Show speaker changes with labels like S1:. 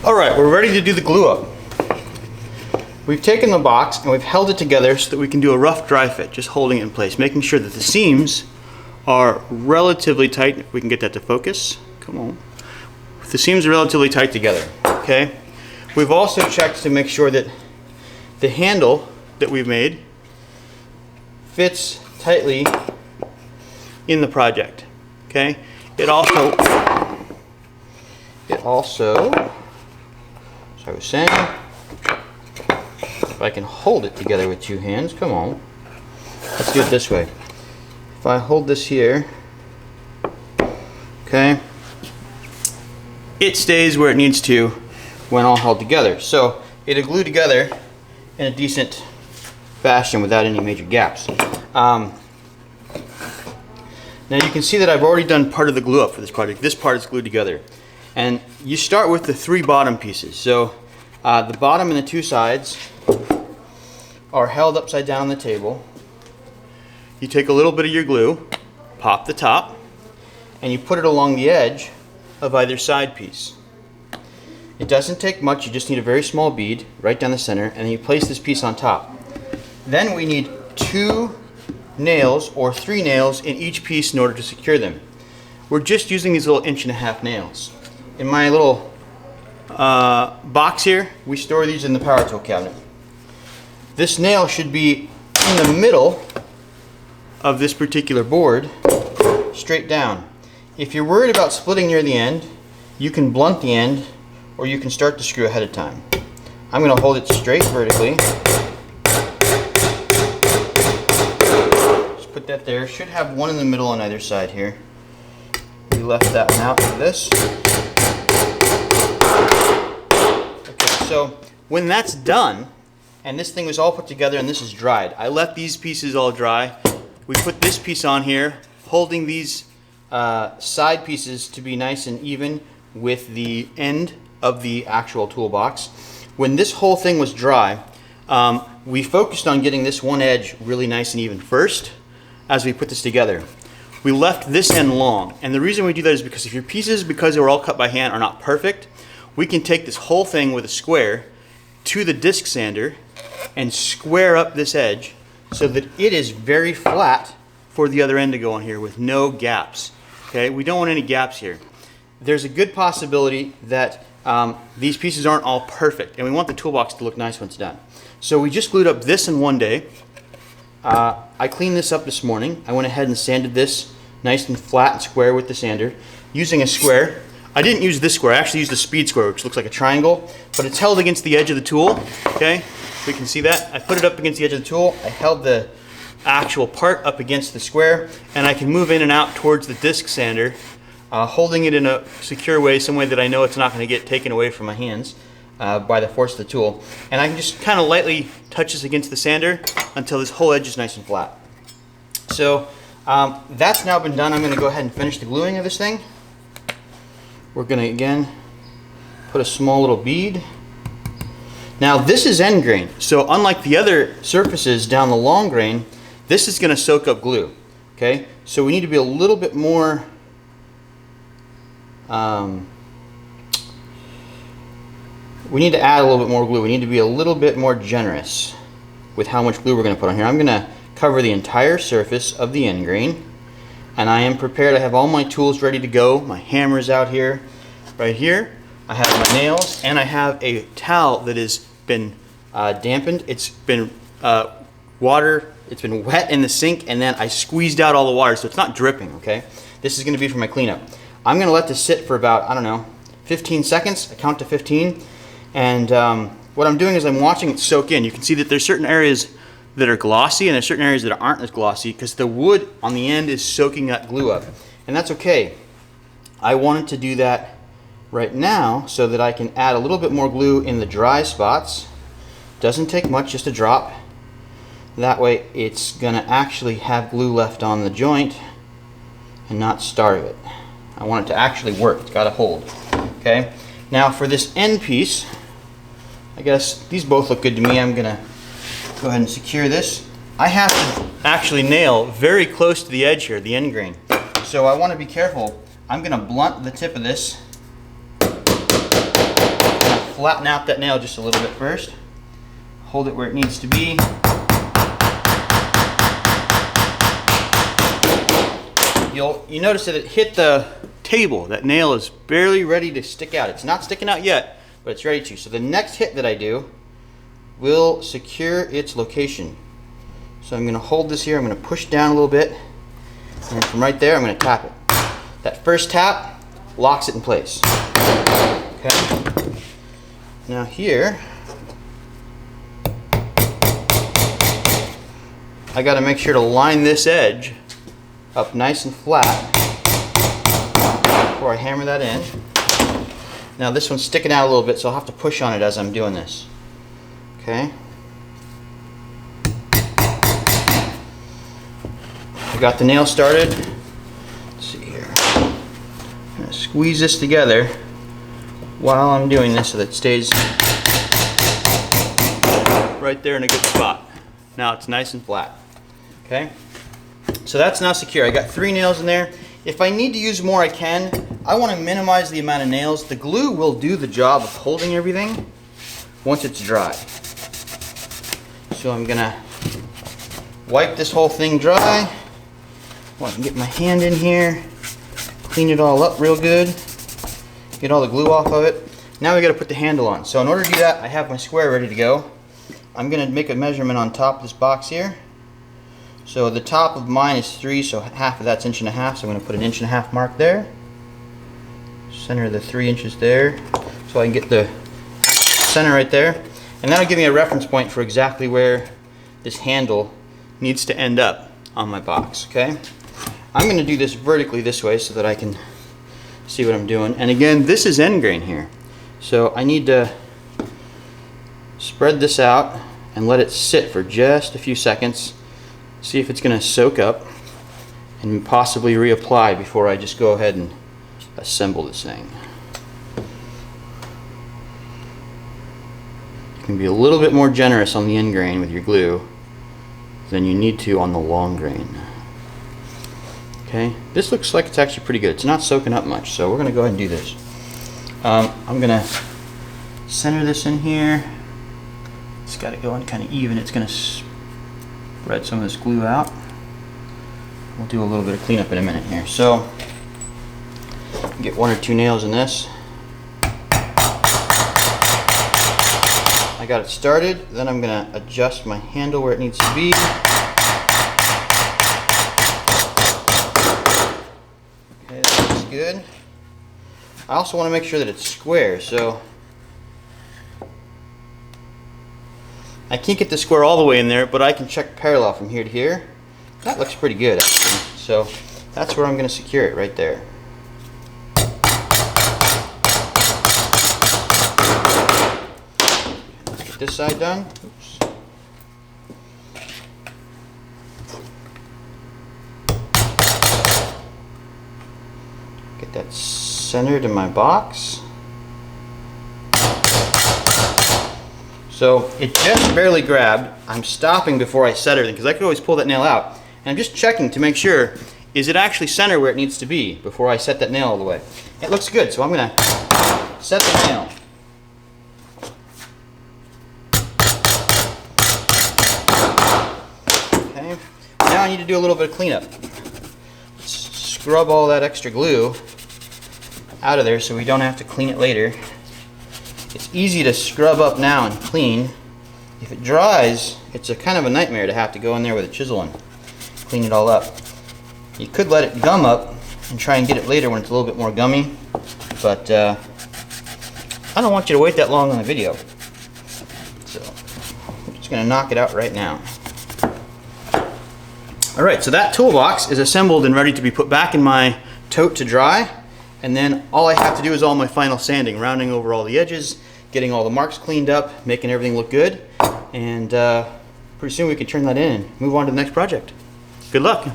S1: All right, we're ready to do the glue up. We've taken the box and we've held it together so that we can do a rough dry fit, just holding it in place, making sure that the seams are relatively tight. If we can get that to focus, come on. The seams are relatively tight together, okay? We've also checked to make sure that the handle that we've made fits tightly in the project, okay? It also, so I was saying, if I can hold it together with two hands, come on. Let's do it this way. If I hold this here, okay, it stays where it needs to when all held together. So it'll glue together in a decent fashion without any major gaps. Now you can see that I've already done part of the glue up for this project. This part is glued together. And you start with the three bottom pieces. So the bottom and the two sides are held upside down on the table. You take a little bit of your glue, pop the top, and you put it along the edge of either side piece. It doesn't take much, you just need a very small bead right down the center, and then you place this piece on top. Then we need 2 nails or 3 nails in each piece in order to secure them. We're just using these little 1.5-inch nails. In my little box here, we store these in the power tool cabinet. This nail should be in the middle of this particular board, straight down. If you're worried about splitting near the end, you can blunt the end, or you can start the screw ahead of time. I'm going to hold it straight vertically. Just put that there. Should have one in the middle on either side here. We left that one out for this. Okay, so when that's done, and this thing was all put together and this is dried, I let these pieces all dry. We put this piece on here, holding these side pieces to be nice and even with the end of the actual toolbox. When this whole thing was dry, we focused on getting this one edge really nice and even first as we put this together. We left this end long, and the reason we do that is because if your pieces, because they were all cut by hand, are not perfect, we can take this whole thing with a square to the disc sander and square up this edge so that it is very flat for the other end to go on here with no gaps. Okay, we don't want any gaps here. There's a good possibility that these pieces aren't all perfect, and we want the toolbox to look nice when it's done. So we just glued up this in one day. I cleaned this up this morning. I went ahead and sanded this nice and flat and square with the sander using a square. I didn't use this square, I actually used a speed square, which looks like a triangle, but it's held against the edge of the tool. Okay, we can see that. I put it up against the edge of the tool. I held the actual part up against the square, and I can move in and out towards the disc sander, holding it in a secure way, some way that I know it's not going to get taken away from my hands by the force of the tool. And I can just kind of lightly touch this against the sander until this whole edge is nice and flat. So that's now been done. I'm going to go ahead and finish the gluing of this thing. We're going to again put a small little bead. Now this is end grain, so unlike the other surfaces down the long grain, this is going to soak up glue. Okay, so we need to be a little bit more we need to add a little bit more glue. We need to be a little bit more generous with how much glue we're going to put on here. I'm going to cover the entire surface of the end grain, and I am prepared. I have all my tools ready to go. My hammer's out here, right here. I have my nails, and I have a towel that has been dampened. It's been water. It's been wet in the sink, and then I squeezed out all the water, so it's not dripping. Okay, this is going to be for my cleanup. I'm going to let this sit for about, I don't know, 15 seconds. I count to 15. And what I'm doing is I'm watching it soak in. You can see that there's certain areas that are glossy and there's certain areas that aren't as glossy because the wood on the end is soaking that glue up. And that's okay. I wanted to do that right now so that I can add a little bit more glue in the dry spots. Doesn't take much, just a drop. That way it's going to actually have glue left on the joint and not starve it. I want it to actually work. It's got to hold. Okay. Now for this end piece, I guess these both look good to me. I'm going to go ahead and secure this. I have to actually nail very close to the edge here, the end grain. So I want to be careful. I'm going to blunt the tip of this, flatten out that nail just a little bit first. Hold it where it needs to be. You notice that it hit the table. That nail is barely ready to stick out. It's not sticking out yet, but it's ready to. So the next hit that I do will secure its location. So I'm going to hold this here. I'm going to push down a little bit, and from right there I'm going to tap it. That first tap locks it in place. Okay. Now here, I got to make sure to line this edge up nice and flat before I hammer that in. Now this one's sticking out a little bit, so I'll have to push on it as I'm doing this. Okay. I got the nail started. Let's see here. I'm going to squeeze this together while I'm doing this so that it stays right there in a good spot. Now it's nice and flat. Okay. So that's now secure. I got 3 nails in there. If I need to use more, I can. I want to minimize the amount of nails. The glue will do the job of holding everything once it's dry. So I'm gonna wipe this whole thing dry. I can get my hand in here, clean it all up real good, get all the glue off of it. Now we got to put the handle on. So in order to do that, I have my square ready to go. I'm gonna make a measurement on top of this box here. So the top of mine is 3, so half of that's 1.5 inches. So I'm going to put an 1.5 inch mark there. Center of the 3 inches there, so I can get the center right there. And that'll give me a reference point for exactly where this handle needs to end up on my box. Okay. I'm going to do this vertically this way so that I can see what I'm doing. And again, this is end grain here, so I need to spread this out and let it sit for just a few seconds. See if it's going to soak up and possibly reapply before I just go ahead and assemble this thing. You can be a little bit more generous on the end grain with your glue than you need to on the long grain. Okay, this looks like it's actually pretty good. It's not soaking up much, so we're going to go ahead and do this. I'm going to center this in here. It's got to go in kind of even. It's going to spread some of this glue out. We'll do a little bit of cleanup in a minute here. So, get 1 or 2 nails in this. I got it started. Then I'm going to adjust my handle where it needs to be. Okay, that looks good. I also want to make sure that it's square. So, I can't get the square all the way in there, but I can check parallel from here to here. That looks pretty good, actually. So that's where I'm going to secure it, right there. Let's get this side done. Oops. Get that centered in my box. So it just barely grabbed. I'm stopping before I set everything because I could always pull that nail out. And I'm just checking to make sure, is it actually center where it needs to be before I set that nail all the way. It looks good, so I'm going to set the nail. Okay. Now I need to do a little bit of cleanup. Let's scrub all that extra glue out of there so we don't have to clean it later. It's easy to scrub up now and clean. If it dries, it's a kind of a nightmare to have to go in there with a chisel and clean it all up. You could let it gum up and try and get it later when it's a little bit more gummy, but I don't want you to wait that long on the video. So I'm just going to knock it out right now. Alright, so that toolbox is assembled and ready to be put back in my tote to dry. And then all I have to do is all my final sanding, rounding over all the edges, getting all the marks cleaned up, making everything look good. And pretty soon we can turn that in and move on to the next project. Good luck.